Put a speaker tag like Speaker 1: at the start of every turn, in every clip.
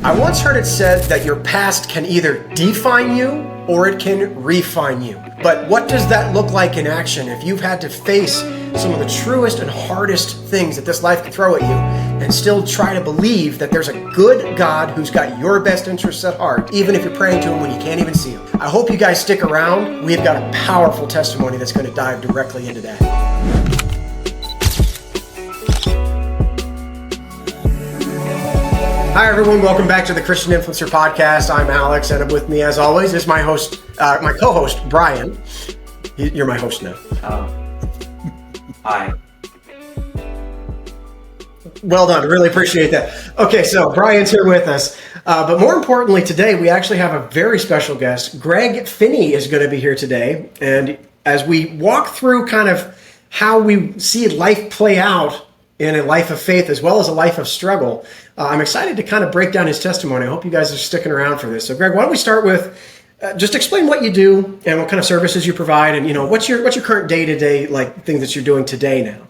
Speaker 1: I once heard it said that your past can either define you or it can refine you. But what does that look like in action if you've had to face some of the truest and hardest things that this life can throw at you and still try to believe that there's a good God who's got your best interests at heart, even if you're praying to him when you can't even see him? I hope you guys stick around. We've got a powerful testimony that's going to dive directly into that. Hi everyone, welcome back to the Christian Influencer Podcast. I'm Alex, and with me as always is my host, my co-host, Brian. You're my host now.
Speaker 2: Hi.
Speaker 1: Well done, really appreciate that. Okay, so Brian's here with us, but more importantly today, we actually have a very special guest. Greg FINNEY is going to be here today, and as we walk through kind of how we see life play out in a life of faith as well as a life of struggle, I'm excited to kind of break down his testimony. I hope you guys are sticking around for this. So Greg, why don't we start with just explain what you do and what kind of services you provide, and what's your current day-to-day like thing that you're doing today now?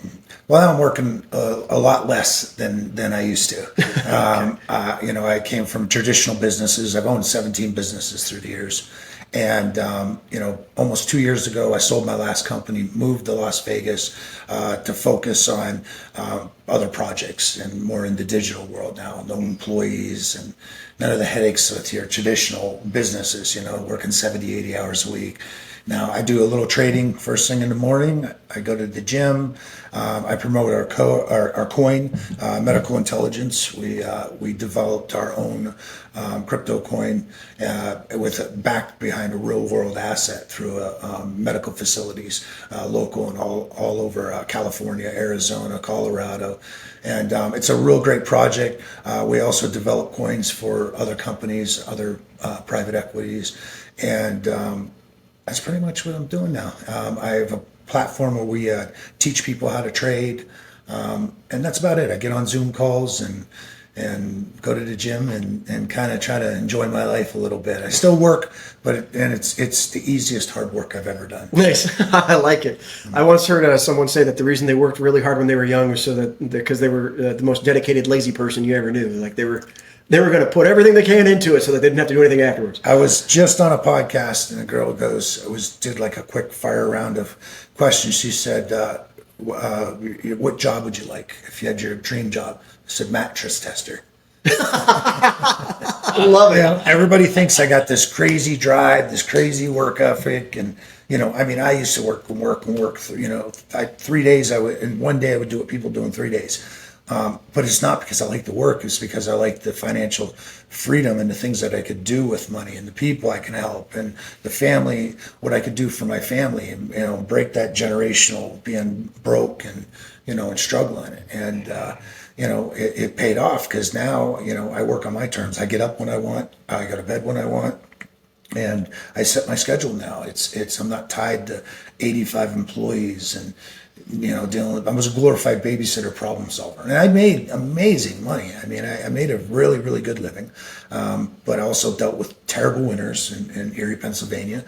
Speaker 3: Well, I'm working a lot less than I used to. I came from traditional businesses. I've owned 17 businesses through the years. And, almost 2 years ago, I sold my last company, moved to Las Vegas to focus on other projects and more in the digital world now. No employees and none of the headaches with your traditional businesses, working 70, 80 hours a week. Now, I do a little trading first thing in the morning. I go to the gym. I promote our coin, medical intelligence. We developed our own crypto coin with backed behind a real world asset through medical facilities, local and all over California, Arizona, Colorado. And it's a real great project. We also develop coins for other companies, other private equities. And that's pretty much what I'm doing now. I have a platform where we teach people how to trade, and that's about it. I get on Zoom calls and go to the gym and kind of try to enjoy my life a little bit. I still work, but it's the easiest hard work I've ever done.
Speaker 1: Nice. I like it. I once heard someone say that the reason they worked really hard when they were young was because they were the most dedicated lazy person you ever knew. Like they were going to put everything they can into it so that they didn't have to do anything afterwards.
Speaker 3: I was just on a podcast and a girl did like a quick fire round of questions. She said, what job would you like if you had your dream job? I said, mattress tester.
Speaker 1: I love it.
Speaker 3: Everybody thinks I got this crazy drive, this crazy work ethic. And, I used to work. 3 days and one day I would do what people do in 3 days. But it's not because I like the work. It's because I like the financial freedom and the things that I could do with money and the people I can help and the family, what I could do for my family and, break that generational being broke and, and struggling. And, it paid off because now, I work on my terms. I get up when I want. I go to bed when I want. And I set my schedule now. I'm not tied to 85 employees and, I was a glorified babysitter problem solver. And I made amazing money. I mean, I made a really, really good living. But I also dealt with terrible winters in Erie, Pennsylvania.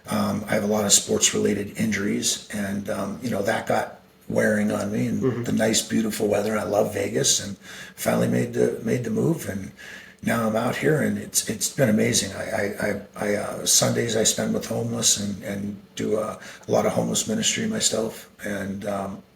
Speaker 3: I have a lot of sports related injuries and, that got wearing on me and the nice, beautiful weather. I love Vegas and finally made the move. And now I'm out here and it's been amazing. I Sundays I spend with homeless and do a lot of homeless ministry myself. And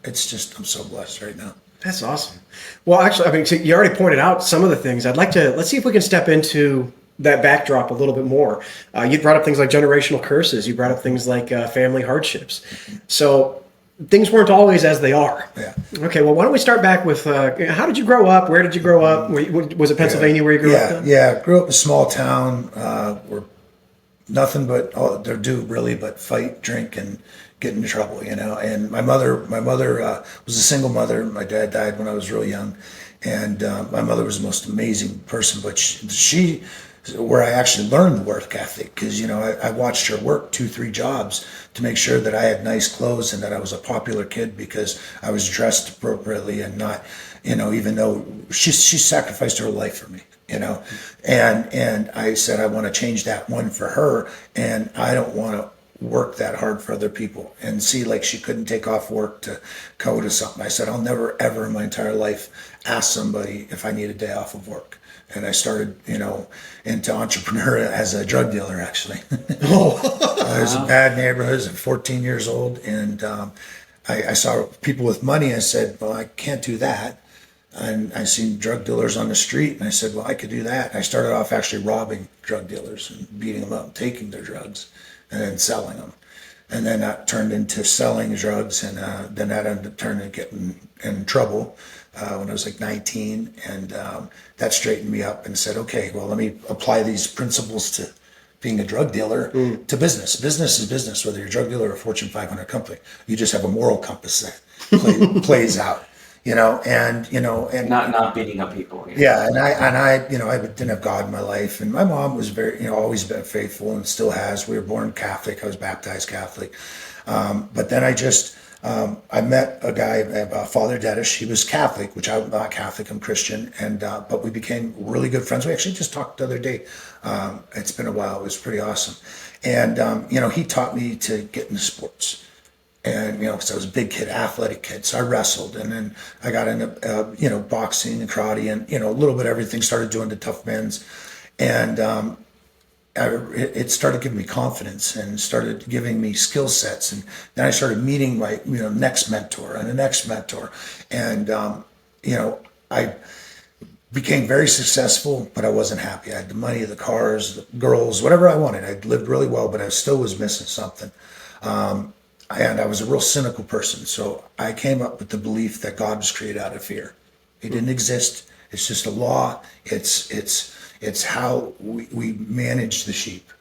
Speaker 3: it's just, I'm so blessed right now.
Speaker 1: That's awesome. Well, actually, so you already pointed out some of the things. Let's see if we can step into that backdrop a little bit more. You brought up things like generational curses. You brought up things like family hardships. So things weren't always as they are.
Speaker 3: Yeah.
Speaker 1: Okay, well, why don't we start back with how did you grow up? Where did you grow up? Was it Pennsylvania where you grew up?
Speaker 3: Yeah, grew up in a small town where nothing but they do really but fight, drink, and get into trouble. And my mother was a single mother. My dad died when I was really young, and my mother was the most amazing person. But she where I actually learned the work ethic because, I watched her work 2-3 jobs to make sure that I had nice clothes and that I was a popular kid because I was dressed appropriately and not, even though she sacrificed her life for me, and I said, I want to change that one for her. And I don't want to work that hard for other people and see like she couldn't take off work to go to something. I said, I'll never, ever in my entire life ask somebody if I need a day off of work. and I started, into entrepreneur as a drug dealer, actually.
Speaker 1: Oh,
Speaker 3: It was a bad neighborhood. I was 14 years old, and I saw people with money. I said, well, I can't do that. And I seen drug dealers on the street, and I said, well, I could do that. I started off actually robbing drug dealers and beating them up, taking their drugs, and then selling them. And then that turned into selling drugs, and then that ended up turning getting in trouble when I was like 19, and that straightened me up and said, okay, well, let me apply these principles to being a drug dealer to business. Business is business, whether you're a drug dealer or a Fortune 500 company. You just have a moral compass that plays out. And
Speaker 2: not beating up people.
Speaker 3: yeah, and I I didn't have God in my life, and my mom was very, always been faithful and still has. We were born Catholic. I was baptized Catholic, but then I met a guy, Father Dedish. He was Catholic, which I'm not Catholic. I'm Christian, and but we became really good friends. We actually just talked the other day. It's been a while. It was pretty awesome, and he taught me to get into sports. And because I was a big kid, athletic kid, so I wrestled, and then I got into boxing and karate, and a little bit of everything. Started doing the tough men's, and it started giving me confidence and started giving me skill sets, and then I started meeting my next mentor and the next mentor, and I became very successful, but I wasn't happy. I had the money, the cars, the girls, whatever I wanted. I lived really well, but I still was missing something. And I was a real cynical person. So I came up with the belief that God was created out of fear. He didn't exist. It's just a law. It's how we manage the sheep.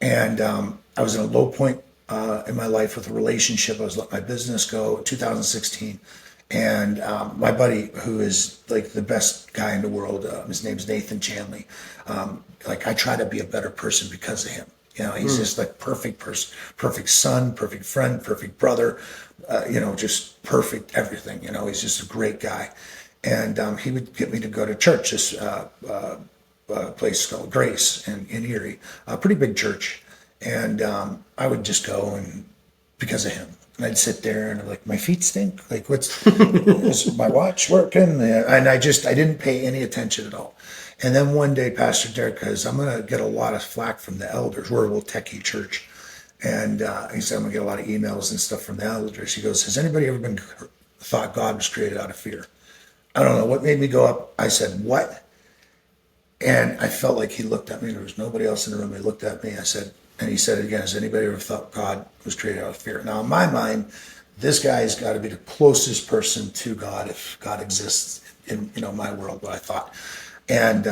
Speaker 3: And I was in a low point in my life with a relationship. I was letting my business go in 2016. And my buddy, who is like the best guy in the world, his name's Nathan Chanley. I try to be a better person because of him. He's just like perfect person, perfect son, perfect friend, perfect brother, just perfect everything. He's just a great guy. And he would get me to go to church, this place called Grace in Erie, a pretty big church. And I would just go and because of him. And I'd sit there and I'm like, my feet stink. Like, is my watch working? And I didn't pay any attention at all. And then one day, Pastor Derek goes, I'm going to get a lot of flack from the elders. We're a little techie church. And he said, I'm going to get a lot of emails and stuff from the elders. He goes, has anybody ever thought God was created out of fear? I don't know what made me go up. I said, what? And I felt like he looked at me. There was nobody else in the room. He looked at me. And he said it again, has anybody ever thought God was created out of fear? Now, in my mind, this guy has got to be the closest person to God if God exists in my world, what I thought. And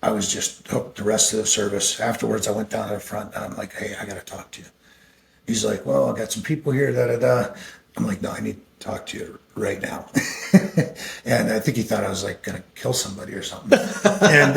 Speaker 3: I was just hooked the rest of the service. Afterwards, I went down to the front and I'm like, hey, I got to talk to you. He's like, well, I got some people here, I'm like, no, I need to talk to you right now. And I think he thought I was like going to kill somebody or something. and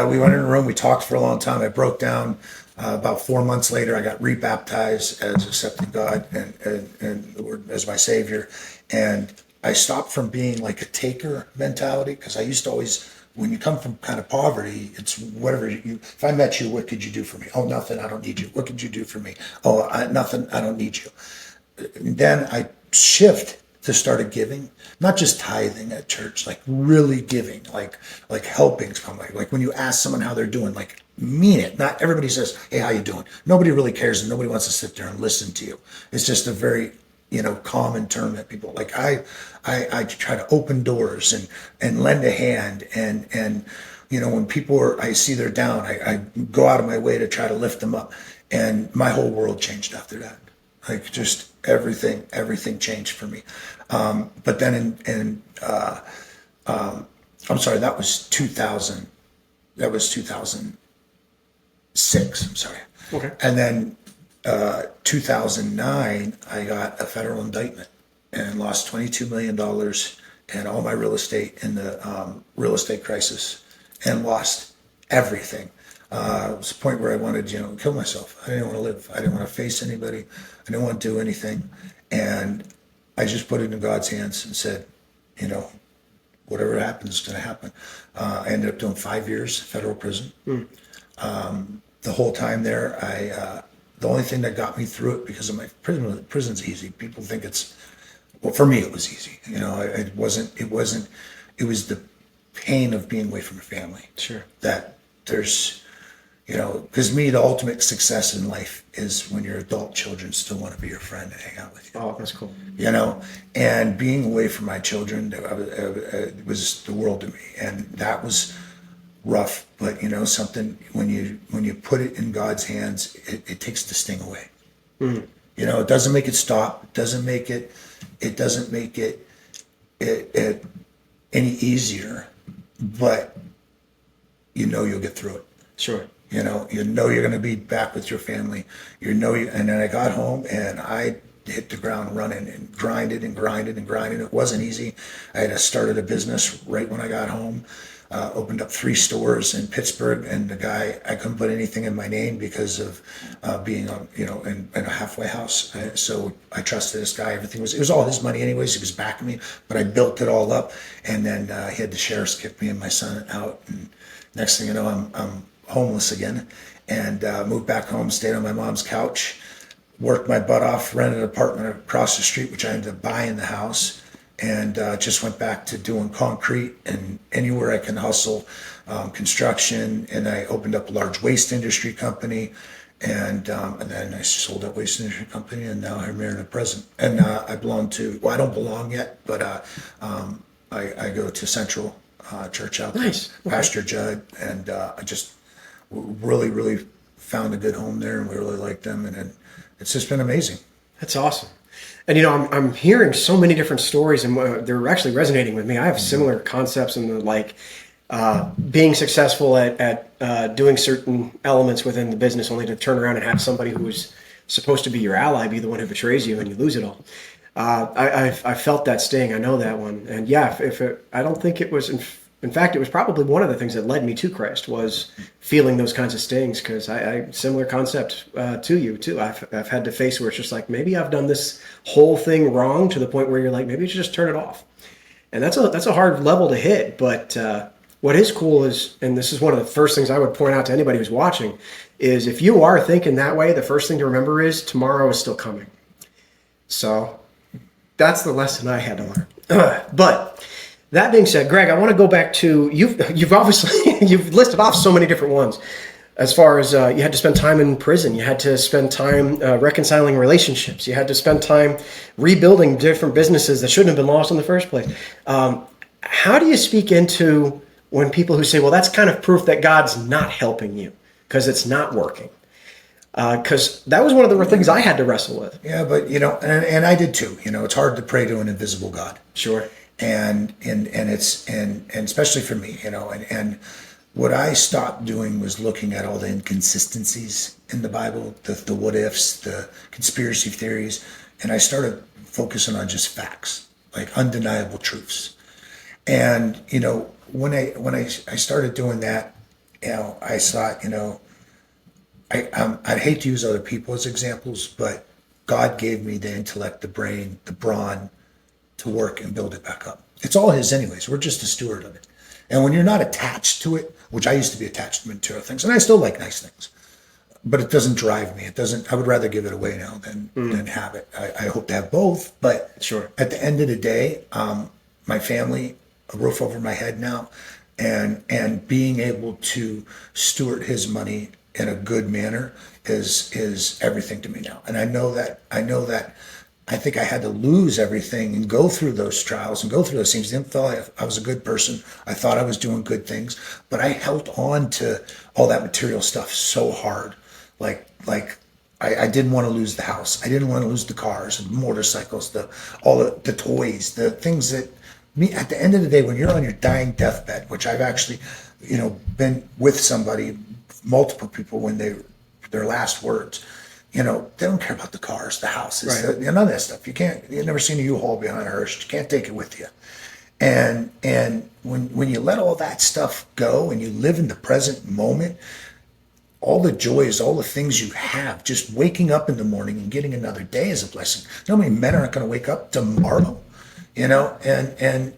Speaker 3: we went in a room, we talked for a long time. I broke down. About 4 months later, I got rebaptized as accepting God and the Word as my Savior. And I stopped from being like a taker mentality, because I used to always, when you come from kind of poverty, it's whatever if I met you, what could you do for me? Oh, nothing, I don't need you. What could you do for me? Oh, nothing, I don't need you. Then I shift to started giving, not just tithing at church, like really giving, like helping somebody. Like when you ask someone how they're doing, like mean it. Not everybody says, hey, how you doing? Nobody really cares, and nobody wants to sit there and listen to you. It's just a very common term that people like. I try to open doors and lend a hand, and when people I see they're down, I go out of my way to try to lift them up. And my whole world changed after that. Like just everything changed for me. But then I'm sorry, that was 2000. That was 2006. I'm sorry.
Speaker 1: Okay.
Speaker 3: And then 2009, I got a federal indictment and lost $22 million and all my real estate in the real estate crisis, and lost everything. It was a point where I wanted, kill myself. I didn't want to live. I didn't want to face anybody. I didn't want to do anything. And I just put it in God's hands and said, whatever happens is going to happen. I ended up doing 5 years federal prison. The whole time there, the only thing that got me through it, because of my prison's easy. People think for me it was easy. It wasn't. It was pain of being away from your family.
Speaker 1: Sure.
Speaker 3: That there's, because me, the ultimate success in life is when your adult children still want to be your friend and hang out with you.
Speaker 1: Oh, that's cool.
Speaker 3: And being away from my children it was the world to me, and that was rough. But something, when you put it in God's hands, it takes the sting away. Mm. It doesn't make it stop. It doesn't make it any easier, but you'll get through it.
Speaker 1: Sure.
Speaker 3: You're going to be back with your family. And then I got home and I hit the ground running and grinded. It wasn't easy. I had started a business right when I got home. Opened up 3 stores in Pittsburgh, and the guy, I couldn't put anything in my name because of being on, in a halfway house. So I trusted this guy. It was all his money anyways. He was backing me, but I built it all up. And then he had the sheriffs kick me and my son out. And next thing you know, I'm homeless again, and moved back home, stayed on my mom's couch, worked my butt off, rented an apartment across the street, which I ended up buying the house. And just went back to doing concrete and anywhere I can hustle, construction. And I opened up a large waste industry company, and then I sold that waste industry company, and now I'm here in the present. And I belong to, well, I don't belong yet, but I go to Central Church out there,
Speaker 1: nice. Okay.
Speaker 3: Pastor Judd, and I just really found a good home there, and we really like them, and it's just been amazing.
Speaker 1: That's awesome. And I'm hearing so many different stories, and they're actually resonating with me. I have similar concepts in the being successful at doing certain elements within the business, only to turn around and have somebody who is supposed to be your ally be the one who betrays you, and you lose it all. I felt that sting. I know that one, and yeah, I don't think it was. In fact, it was probably one of the things that led me to Christ, was feeling those kinds of stings, because I similar concept to you too. I've had to face where it's just like, maybe I've done this whole thing wrong, to the point where you're like, maybe you should just turn it off. And that's a hard level to hit. But what is cool is, and this is one of the first things I would point out to anybody who's watching, is if you are thinking that way, the first thing to remember is tomorrow is still coming. So that's the lesson I had to learn. But that being said, Greg, I want to go back to, you've obviously, you've listed off so many different ones. As far as you had to spend time in prison, you had to spend time reconciling relationships, you had to spend time rebuilding different businesses that shouldn't have been lost in the first place. How do you speak into when people who say, well, that's kind of proof that God's not helping you because it's not working? Because that was one of the things I had to wrestle with.
Speaker 3: Yeah, but, and I did too. It's hard to pray to an invisible God.
Speaker 1: Sure.
Speaker 3: And especially for me, and what I stopped doing was looking at all the inconsistencies in the Bible, the what ifs, the conspiracy theories, and I started focusing on just facts, like undeniable truths. And when I started doing that, I thought, I'd hate to use other people as examples, but God gave me the intellect, the brain, the brawn to work and build it back up. It's all his anyways. We're just a steward of it. And when you're not attached to it, which I used to be attached to material things, and I still like nice things, but it doesn't drive me. I would rather give it away now than have it. I hope to have both, but
Speaker 1: sure.
Speaker 3: At the end of the day, my family, a roof over my head now, and being able to steward his money in a good manner is everything to me now. And I know that I think I had to lose everything and go through those trials and go through those things. I didn't feel like I was a good person. I thought I was doing good things, but I held on to all that material stuff so hard. Like I didn't want to lose the house. I didn't want to lose the cars and motorcycles, all the toys, the things that at the end of the day, when you're on your dying deathbed, which I've actually, been with somebody, multiple people when their last words, they don't care about the cars, the houses,
Speaker 1: right.
Speaker 3: None of that stuff. You've never seen a U-Haul behind a hearse. You can't take it with you. And when you let all that stuff go and you live in the present moment, all the joys, all the things you have, just waking up in the morning and getting another day is a blessing. You know how many men aren't going to wake up tomorrow? And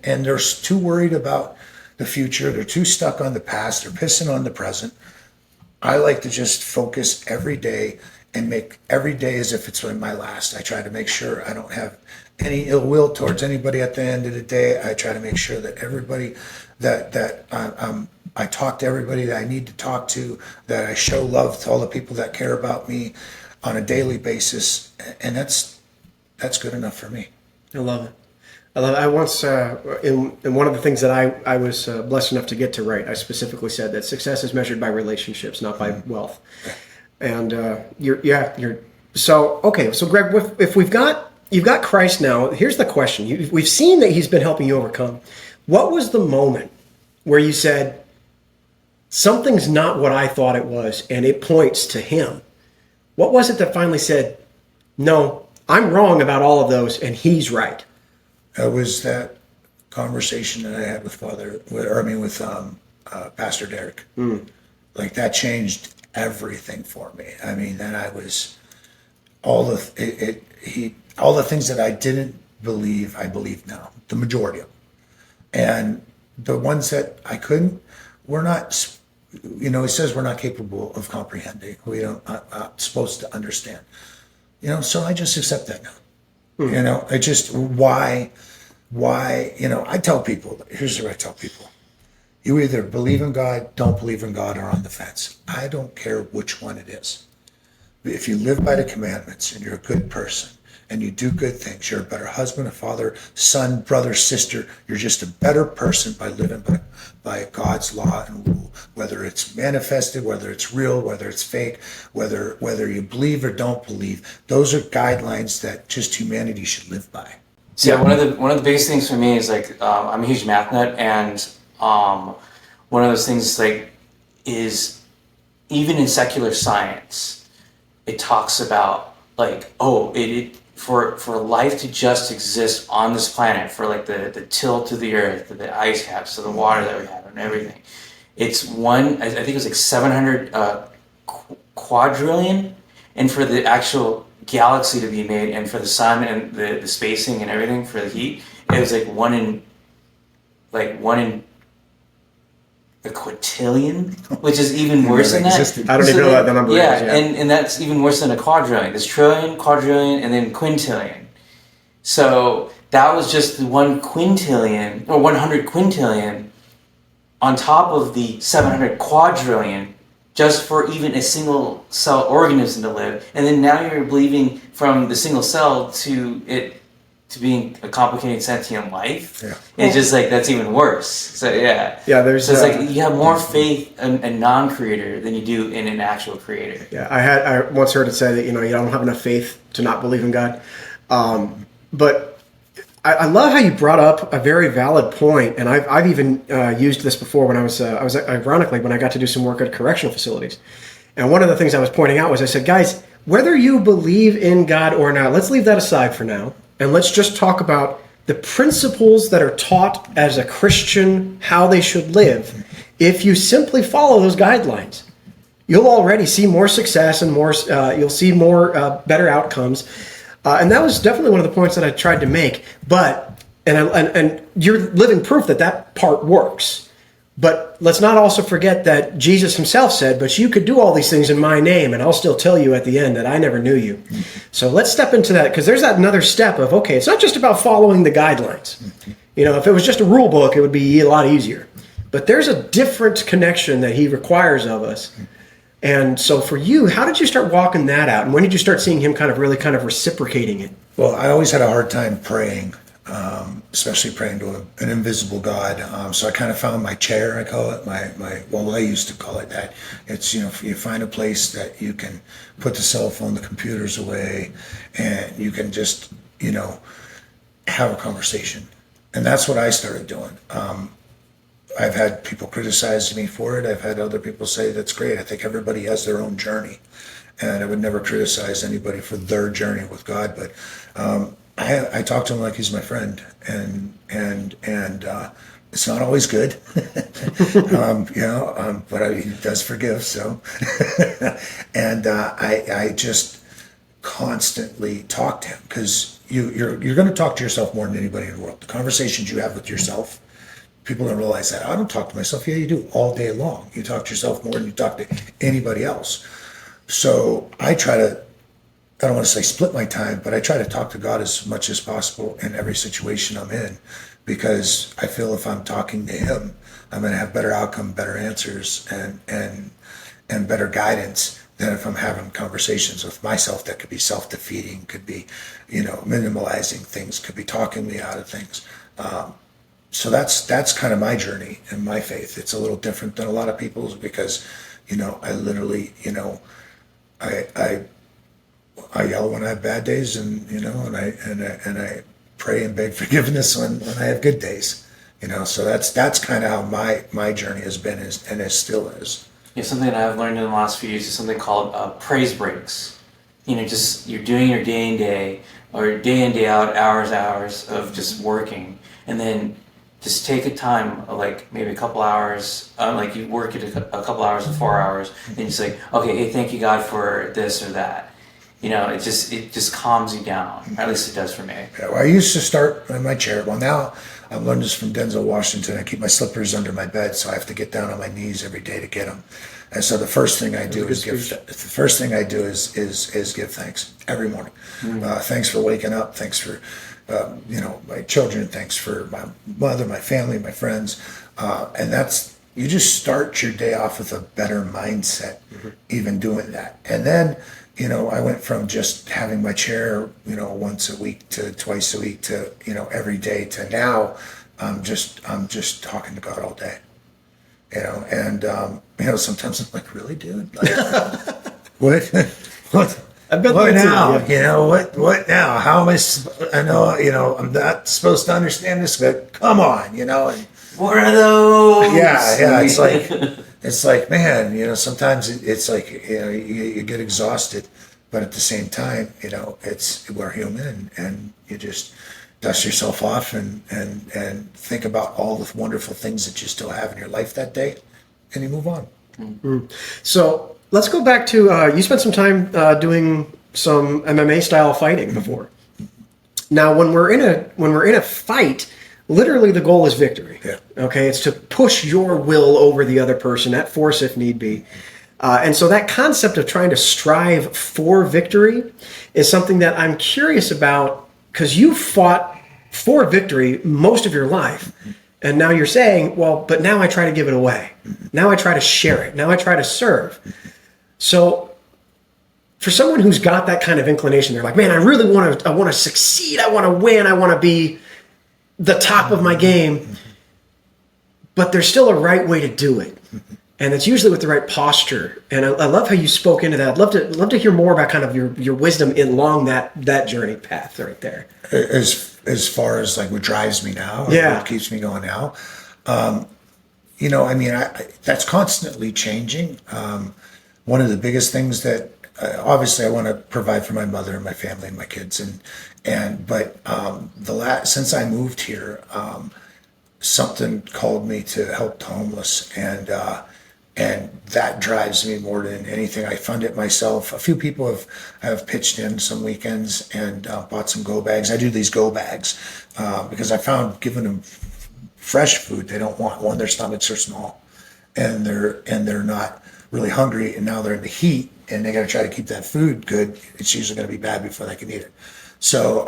Speaker 3: they're too worried about the future. They're too stuck on the past. They're pissing on the present. I like to just focus every day and make every day as if it's my last. I try to make sure I don't have any ill will towards anybody at the end of the day. I try to make sure that everybody I talk to everybody that I need to talk to, that I show love to all the people that care about me on a daily basis, and that's good enough for me.
Speaker 1: I love it. I love it. I once, in one of the things that I was blessed enough to get to write, I specifically said that success is measured by relationships, not by wealth. And so Greg, if you've got Christ now, here's the question. We've seen that he's been helping you overcome. What was the moment where you said, something's not what I thought it was, and it points to him? What was it that finally said, no, I'm wrong about all of those, and he's right?
Speaker 3: It was that conversation that I had with Pastor Derek. Like, that changed everything for me. I mean, then I was all the things that I didn't believe, I believe now, the majority of them. And the ones that I couldn't, we're not, he says we're not capable of comprehending. We don't, not supposed to understand. So I just accept that now. I just, why, I tell people, here's what I tell people. You either believe in God, don't believe in God, or on the fence. I don't care which one it is. If you live by the commandments and you're a good person and you do good things, you're a better husband, a father, son, brother, sister. You're just a better person by living by God's law and rule, whether it's manifested, whether it's real, whether it's fake, whether you believe or don't believe. Those are guidelines that just humanity should live by.
Speaker 2: So yeah, one of the biggest things for me is I'm a huge math nut, and one of those things is even in secular science, it talks about for life to just exist on this planet, for the tilt of the earth, the ice caps, so the water that we have and everything. It's I think it was 700 quadrillion, and for the actual galaxy to be made, and for the sun and the spacing and everything for the heat, it was one in a quintillion, which is even worse than that.
Speaker 1: I don't even know what the number is.
Speaker 2: Yeah, and that's even worse than a quadrillion. There's trillion, quadrillion, and then quintillion. So that was just the 1 quintillion, or 100 quintillion, on top of the 700 quadrillion, just for even a single cell organism to live. And then now you're believing from the single cell to being a complicated sentient life.
Speaker 3: Yeah.
Speaker 2: It's just that's even worse. So yeah.
Speaker 1: Yeah, there's
Speaker 2: so it's you have more faith in a non-creator than you do in an actual creator.
Speaker 1: Yeah, I once heard it say that you don't have enough faith to not believe in God. But I love how you brought up a very valid point, and I've even used this before when I was ironically when I got to do some work at correctional facilities. And one of the things I was pointing out was I said, guys, whether you believe in God or not, let's leave that aside for now. And let's just talk about the principles that are taught as a Christian, how they should live. If you simply follow those guidelines, you'll already see more success and you'll see more better outcomes. And that was definitely one of the points that I tried to make. But and you're living proof that part works. But let's not also forget that Jesus himself said, but you could do all these things in my name, and I'll still tell you at the end that I never knew you. So let's step into that, because there's that another step of, okay, it's not just about following the guidelines. If it was just a rule book, it would be a lot easier. But there's a different connection that he requires of us. And so for you, how did you start walking that out? And when did you start seeing him kind of reciprocating it?
Speaker 3: Well, I always had a hard time praying. Especially praying to an invisible God. So I kind of found my chair, I call it, I used to call it that. It's, you find a place that you can put the cell phone, the computers away, and you can just, have a conversation. And that's what I started doing. I've had people criticize me for it. I've had other people say, that's great. I think everybody has their own journey. And I would never criticize anybody for their journey with God, but I talk to him like he's my friend, and it's not always good, but he does forgive. So, and I just constantly talk to him, because you're going to talk to yourself more than anybody in the world. The conversations you have with yourself, people don't realize that. I don't talk to myself. Yeah, you do all day long. You talk to yourself more than you talk to anybody else. So I try to, I don't want to say split my time, but I try to talk to God as much as possible in every situation I'm in, because I feel if I'm talking to him, I'm going to have better outcome, better answers, and better guidance than if I'm having conversations with myself that could be self-defeating, could be, minimalizing things, could be talking me out of things. So that's kind of my journey and my faith. It's a little different than a lot of people's because, I literally, I yell when I have bad days, and I pray and beg forgiveness when I have good days. So that's kind of how my journey has been and it still is.
Speaker 2: Yeah, something that I've learned in the last few years is something called praise breaks. Just you're doing your day in day or day in day out, hours of just working, and then just take a time of like maybe a couple hours, like you work it a couple hours or 4 hours, and you say, okay, hey, thank you God for this or that. It just calms you down. Or at least it does for me.
Speaker 3: Yeah, well, I used to start in my chair. Well, now I've learned this from Denzel Washington. I keep my slippers under my bed, so I have to get down on my knees every day to get them. And so the first thing I do is give thanks every morning. Thanks for waking up. Thanks for my children. Thanks for my mother, my family, my friends. And you just start your day off with a better mindset, even doing that. And then, I went from just having my chair, once a week to twice a week to, every day to now I'm just talking to God all day, and, sometimes I'm like, really, dude? Like, what now? What now? How am I know, I'm not supposed to understand this, but come on, and
Speaker 2: what are those?
Speaker 3: Yeah. It's like, man, sometimes it's like, you get exhausted, but at the same time, we're human and you just dust yourself off and think about all the wonderful things that you still have in your life that day, and you move on.
Speaker 1: Mm-hmm. So let's go back to, you spent some time doing some MMA style fighting before. Now, when we're in a fight, literally the goal is victory.
Speaker 3: Yeah.
Speaker 1: Okay, it's to push your will over the other person at force if need be. And so that concept of trying to strive for victory is something that I'm curious about, because you fought for victory most of your life. And now you're saying, well, but now I try to give it away. Now I try to share it. Now I try to serve. So for someone who's got that kind of inclination, they're like, man, I want to succeed. I want to win. I want to be the top of my game. But there's still a right way to do it. And it's usually with the right posture. And I love how you spoke into that. I'd love to hear more about kind of your wisdom along that journey path right there.
Speaker 3: As far as like what drives me now,
Speaker 1: yeah,
Speaker 3: what keeps me going now, that's constantly changing. One of the biggest things that obviously I want to provide for my mother and my family and my kids, but since I moved here, something called me to help the homeless, and that drives me more than anything. I fund it myself. A few people have pitched in some weekends and bought some go bags. I do these go bags because I found giving them fresh food, they don't want one. Their stomachs are small, and they're not really hungry, and now they're in the heat, and they got to try to keep that food good. It's usually going to be bad before they can eat it. So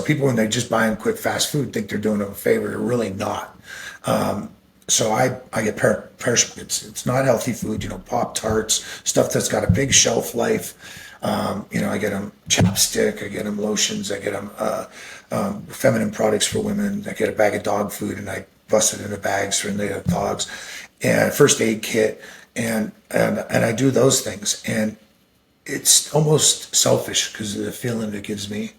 Speaker 3: people, when they just buy them quick fast food, think they're doing them a favor. They're really not. So I get perishable. It's not healthy food, Pop-Tarts, stuff that's got a big shelf life. I get them chapstick, I get them lotions, I get them feminine products for women. I get a bag of dog food and I bust it into bags for the dogs, and first aid kit, and I do those things, and it's almost selfish because of the feeling it gives me.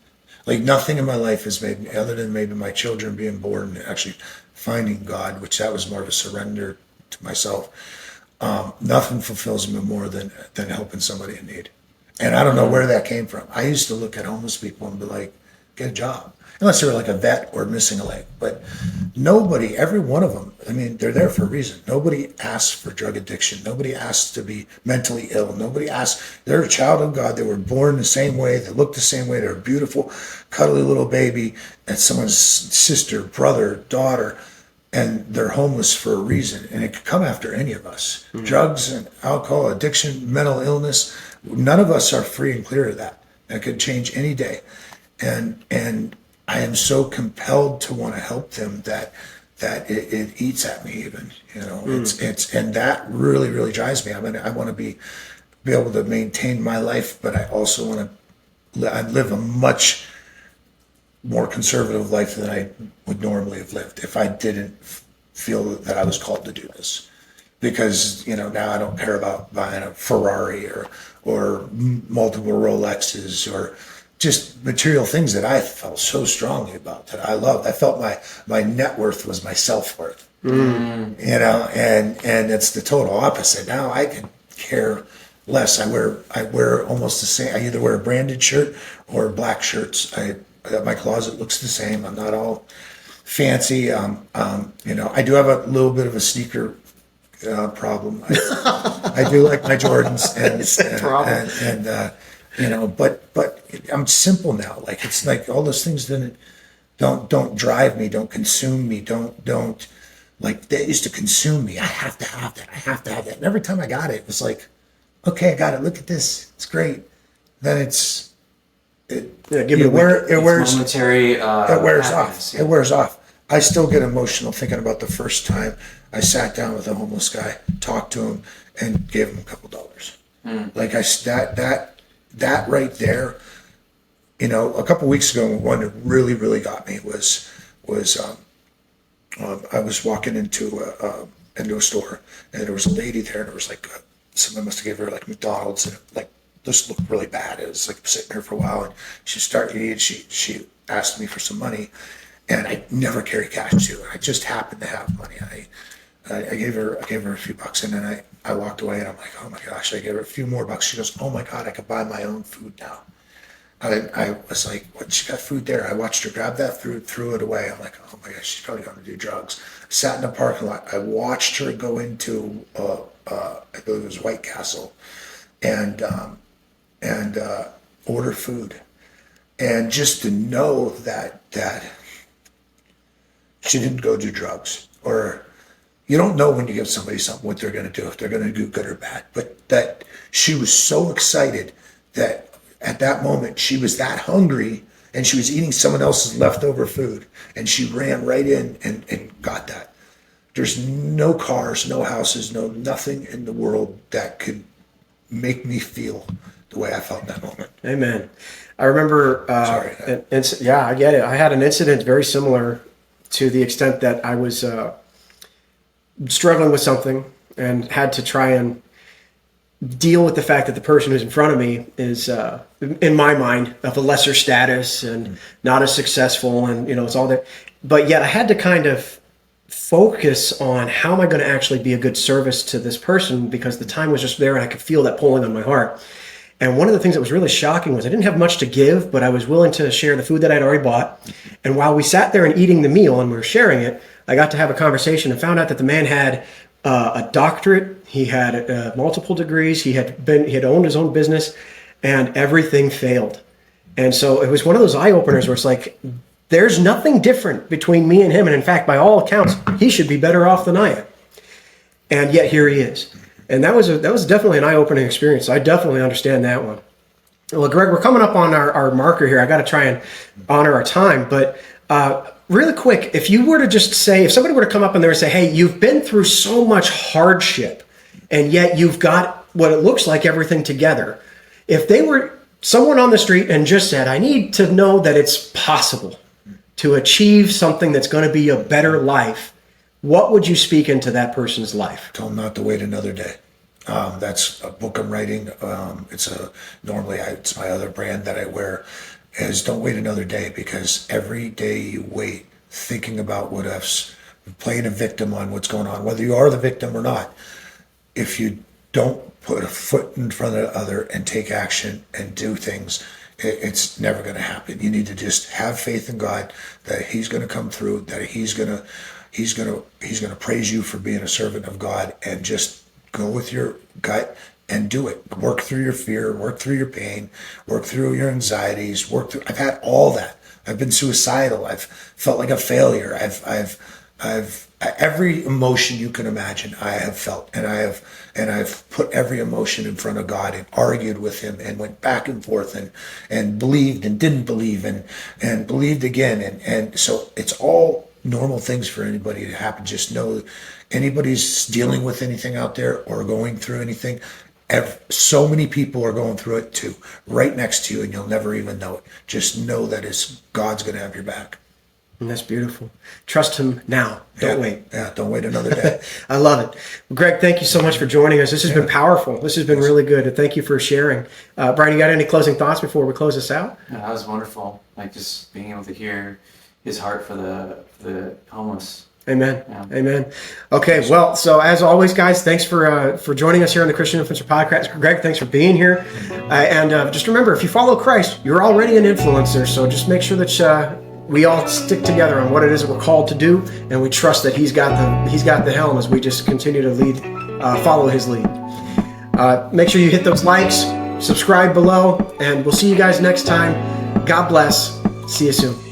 Speaker 3: Like nothing in my life has made me, other than maybe my children being born and actually finding God, which that was more of a surrender to myself. Nothing fulfills me more than helping somebody in need. And I don't know where that came from. I used to look at homeless people and be like, get a job. Unless they were like a vet or missing a leg. But nobody, every one of them, they're there for a reason. Nobody asks for drug addiction. Nobody asks to be mentally ill. Nobody asks. They're a child of God. They were born the same way. They look the same way. They're a beautiful, cuddly little baby. And someone's sister, brother, daughter. And they're homeless for a reason. And it could come after any of us. Mm-hmm. Drugs and alcohol, addiction, mental illness. None of us are free and clear of that. That could change any day. And I am so compelled to want to help them that that it eats at me even, it's, and that really, really drives me. I mean, I want to be able to maintain my life, but I also want to live a much more conservative life than I would normally have lived if I didn't feel that I was called to do this. Because now I don't care about buying a Ferrari or multiple Rolexes or just material things that I felt so strongly about, that I loved. I felt my net worth was my self-worth. And it's the total opposite. Now I can care less. I wear almost the same. I either wear a branded shirt or black shirts. My closet looks the same. I'm not all fancy. I do have a little bit of a sneaker problem. I do like my Jordans, but I'm simple now. Like, it's like all those things don't drive me, don't consume me, don't like, they used to consume me. I have to have that. I have to have that. And every time I got it, it was like, okay, I got it. Look at this. It's great. Then it wears
Speaker 2: momentary.
Speaker 3: It wears off. Yeah. It wears off. I still get emotional thinking about the first time I sat down with a homeless guy, talked to him, and gave him a couple dollars. Like, that right there. A couple weeks ago, one that really, really got me was I was walking into a store, and there was a lady there, and it was like someone must have gave her like McDonald's, and like, this looked really bad. It was like sitting there for a while, and she started eating. She asked me for some money, and I never carry cash too. I just happened to have money. I gave her a few bucks, and then I walked away, and I'm like, oh my gosh, I gave her a few more bucks. She goes, oh my God, I could buy my own food now. I was like, what? She got food there. I watched her grab that food, threw it away. I'm like, oh my gosh, she's probably going to do drugs. I sat in the parking lot. I watched her go into, I believe it was White Castle, and order food. And just to know that she didn't go do drugs, or you don't know when you give somebody something what they're going to do, if they're going to do good or bad, but that she was so excited that at that moment she was that hungry, and she was eating someone else's leftover food, and she ran right in and got that. There's no cars, no houses, nothing in the world that could make me feel the way I felt in that moment.
Speaker 1: Amen. I remember, yeah, I get it. I had an incident very similar, to the extent that I was struggling with something and had to try and deal with the fact that the person who's in front of me is, in my mind, of a lesser status and not as successful, and it's all that. But yet I had to kind of focus on how am I going to actually be a good service to this person, because the time was just there and I could feel that pulling on my heart. And one of the things that was really shocking was I didn't have much to give, but I was willing to share the food that I'd already bought. And while we sat there and eating the meal and we were sharing it, I got to have a conversation and found out that the man had a doctorate. He had multiple degrees. He had owned his own business, and everything failed. And so it was one of those eye openers where it's like, there's nothing different between me and him. And in fact, by all accounts, he should be better off than I am. And yet here he is. And that was definitely an eye-opening experience. I definitely understand that one. Well, Greg, we're coming up on our marker here. I got to try and honor our time. But really quick, if you were to just say, if somebody were to come up in there and say, hey, you've been through so much hardship, and yet you've got what it looks like everything together. If they were someone on the street and just said, I need to know that it's possible to achieve something that's going to be a better life, what would you speak into that person's life?
Speaker 3: Tell them not to wait another day. That's a book I'm writing. It's my other brand that I wear, is don't wait another day, because every day you wait thinking about what ifs, playing a victim on what's going on, whether you are the victim or not. If you don't put a foot in front of the other and take action and do things, it's never going to happen. You need to just have faith in God that He's going to come through, that He's going to praise you for being a servant of God, and just go with your gut and do it. Work through your fear, work through your pain, work through your anxieties, I've had all that. I've been suicidal. I've felt like a failure. I've every emotion you can imagine I have felt, and I've put every emotion in front of God and argued with Him and went back and forth and believed and didn't believe and believed again. And so it's all normal things for anybody to happen. Just know anybody's dealing with anything out there or going through anything. So many people are going through it too, right next to you, and you'll never even know it. Just know that God's going to have your back.
Speaker 1: And that's beautiful. Trust him now. Don't wait.
Speaker 3: Yeah, don't wait another day.
Speaker 1: I love it. Well, Greg, thank you so much for joining us. This has been powerful. This has been really good. And thank you for sharing. Brian, you got any closing thoughts before we close this out?
Speaker 2: Yeah, that was wonderful. Like just being able to hear his heart for the homeless.
Speaker 1: Amen.
Speaker 2: Yeah.
Speaker 1: Amen. Okay. Well, so as always, guys, thanks for joining us here on the Christian Influencer Podcast. Greg, thanks for being here. And just remember, if you follow Christ, you're already an influencer. So just make sure that we all stick together on what it is that we're called to do, and we trust that He's got the helm as we just continue to lead, follow His lead. Make sure you hit those likes, subscribe below, and we'll see you guys next time. God bless. See you soon.